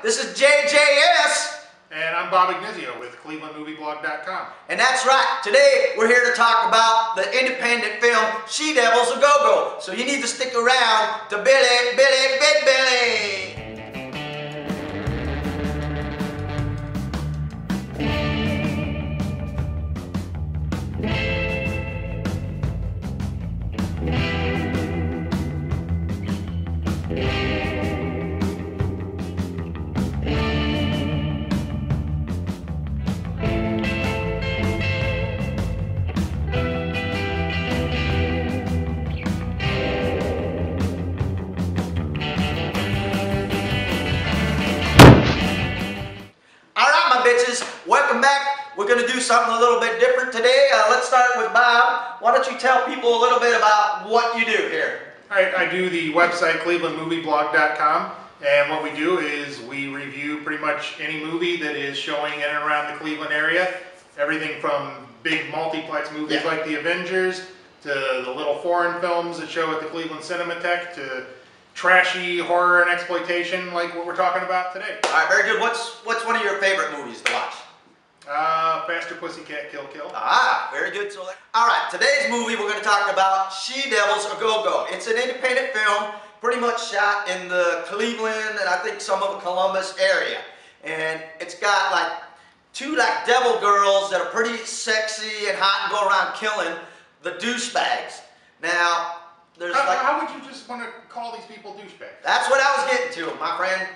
This is JJS. And I'm Bob Ignizio with ClevelandMovieBlog.com. And that's right. Today we're here to talk about the independent film She Devils A Go-Go. So you need to stick around to Big Billy. Bitches, welcome back. We're going to do something a little bit different today. Let's start with Bob. Why don't you tell people a little bit about what you do here? Alright, I do the website ClevelandMovieBlog.com, and what we do is we review pretty much any movie that is showing in and around the Cleveland area. Everything from big multiplex movies like The Avengers, to the little foreign films that show at the Cleveland Cinematheque, to trashy horror and exploitation like what we're talking about today. Alright, very good. What's one of your favorite movies to watch? Faster Pussycat Kill Kill. Ah, very good. So, alright, today's movie we're going to talk about She Devils A Go-Go. It's an independent film, pretty much shot in the Cleveland and I think some of the Columbus area. And it's got like two devil girls that are pretty sexy and hot and go around killing the douchebags. Now, how would you just want to call these people douchebags? That's what I was getting to, my friend.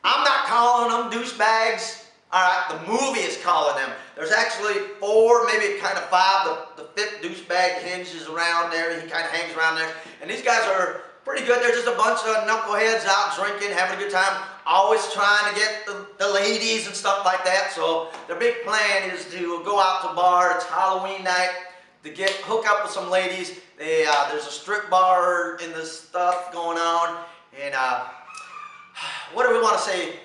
I'm not calling them douchebags. Alright, the movie is calling them. There's actually 4, maybe kind of 5. The 5th douchebag hinges around there. He kind of hangs around there. And these guys are pretty good. They're just a bunch of knuckleheads out drinking, having a good time, always trying to get the ladies and stuff like that. So their big plan is to go out to a bar. It's Halloween night. To hook up with some ladies. There's a strip bar and this stuff going on. And what do we want to say?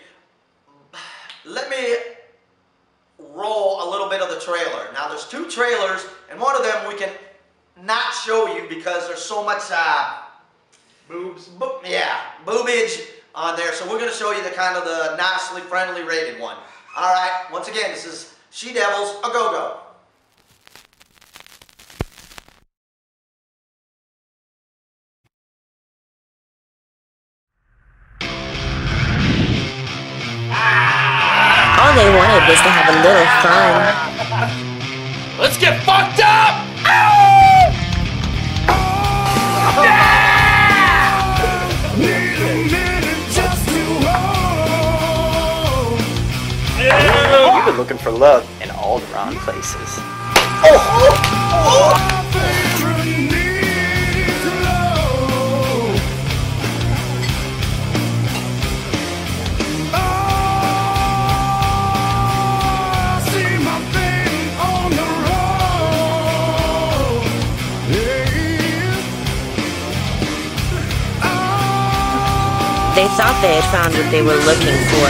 Let me roll a little bit of the trailer. Now there's 2 trailers, and one of them we can not show you because there's so much boobage on there. So we're going to show you the nicely friendly rated one. All right. Once again, this is She Devils A Go-Go. All they wanted was to have a little fun. Let's get fucked up! You've been looking for love in all the wrong places. They thought they had found what they were looking for.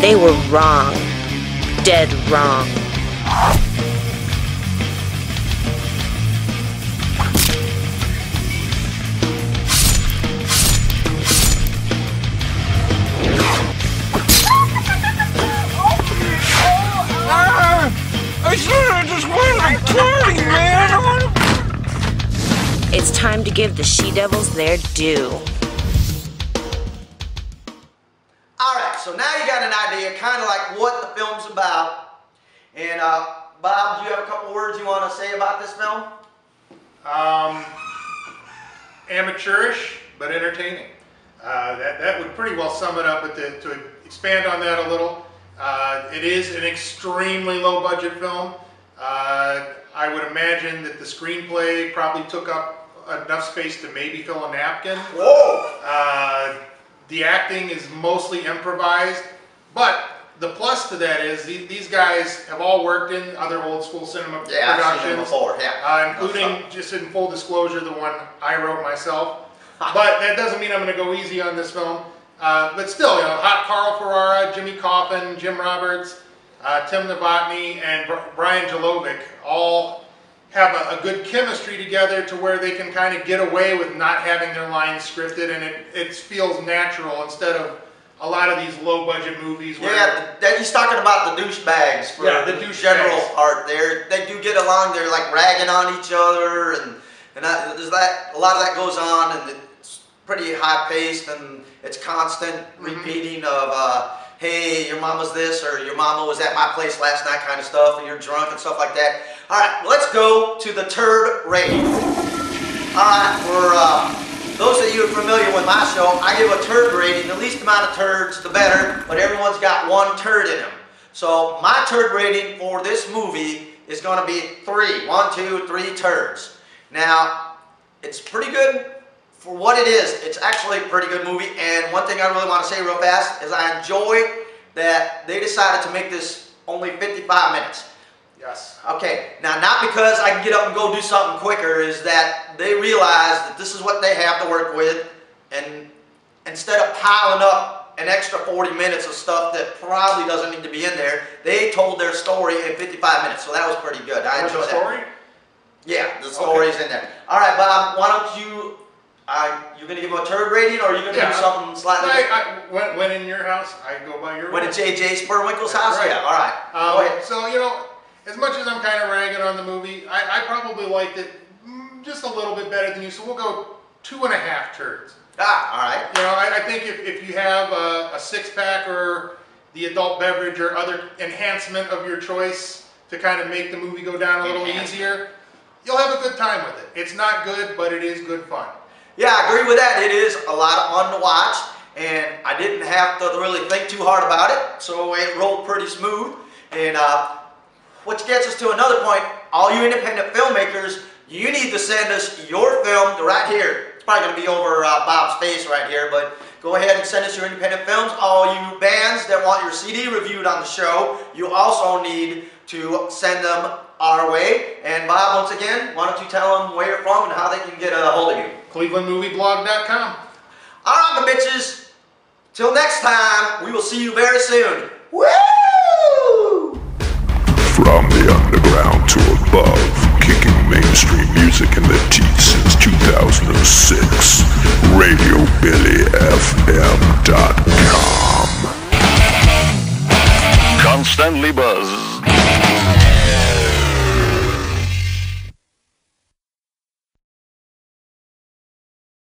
They were wrong. Dead wrong. It's time to give the She Devils their due. Alright, so now you got an idea kind of like what the film's about. And Bob, do you have a couple words you want to say about this film? Amateurish, but entertaining. That would pretty well sum it up, but to expand on that a little, it is an extremely low budget film. I would imagine that the screenplay probably took up enough space to maybe fill a napkin. Whoa! The acting is mostly improvised, but the plus to that is these guys have all worked in other old school cinema I've seen them productions. before, yeah. Including, just in full disclosure, the one I wrote myself. But that doesn't mean I'm going to go easy on this film. But still, you know, Carl Ferrara, Jimmy Coffin, Jim Roberts, Tim Novotny, and Brian Jalovic all have a good chemistry together to where they can kind of get away with not having their lines scripted, and it feels natural instead of a lot of these low-budget movies. Where he's talking about the douchebags for the general part there. They do get along. They're like ragging on each other, and there's that. A lot of that goes on, and it's pretty high-paced, and it's constant repeating of, hey, your mama's this, or your mama was at my place last night kind of stuff, and you're drunk and stuff like that. All right, let's go to the turd rating. All right, for those of you who are familiar with my show, I give a turd rating. The least amount of turds, the better, but everyone's got one turd in them. So my turd rating for this movie is going to be 3. 1, 2, 3 turds. Now, it's pretty good for what it is. It's actually a pretty good movie, and one thing I really want to say real fast is I enjoy that they decided to make this only 55 minutes. Yes. Okay, now not because I can get up and go do something quicker, is that they realize that this is what they have to work with, and instead of piling up an extra 40 minutes of stuff that probably doesn't need to be in there, they told their story in 55 minutes, so that was pretty good. I enjoyed that. Story? Yeah, the story's in there. All right, Bob, why don't you, you're going to give him a turd rating, or are you going to do something slightly different? When in your house, I go by your When at JJS Bob house? Right. Yeah, all right. Go ahead. So, you know, as much as I'm kind of ragging on the movie, I probably liked it just a little bit better than you, so we'll go 2.5 turds. All right. You know, I think if you have a six-pack or the adult beverage or other enhancement of your choice to kind of make the movie go down a little easier, you'll have a good time with it. It's not good, but it is good fun. Yeah, I agree with that. It is a lot of fun to watch, and I didn't have to really think too hard about it, so it rolled pretty smooth. And which gets us to another point. All you independent filmmakers, you need to send us your film right here. It's probably going to be over Bob's face right here, but go ahead and send us your independent films. All you bands that want your CD reviewed on the show, you also need to send them our way. And Bob, once again, why don't you tell them where you're from and how they can get a hold of you? ClevelandMovieBlog.com. All right, my bitches. Till next time, we will see you very soon. Woo!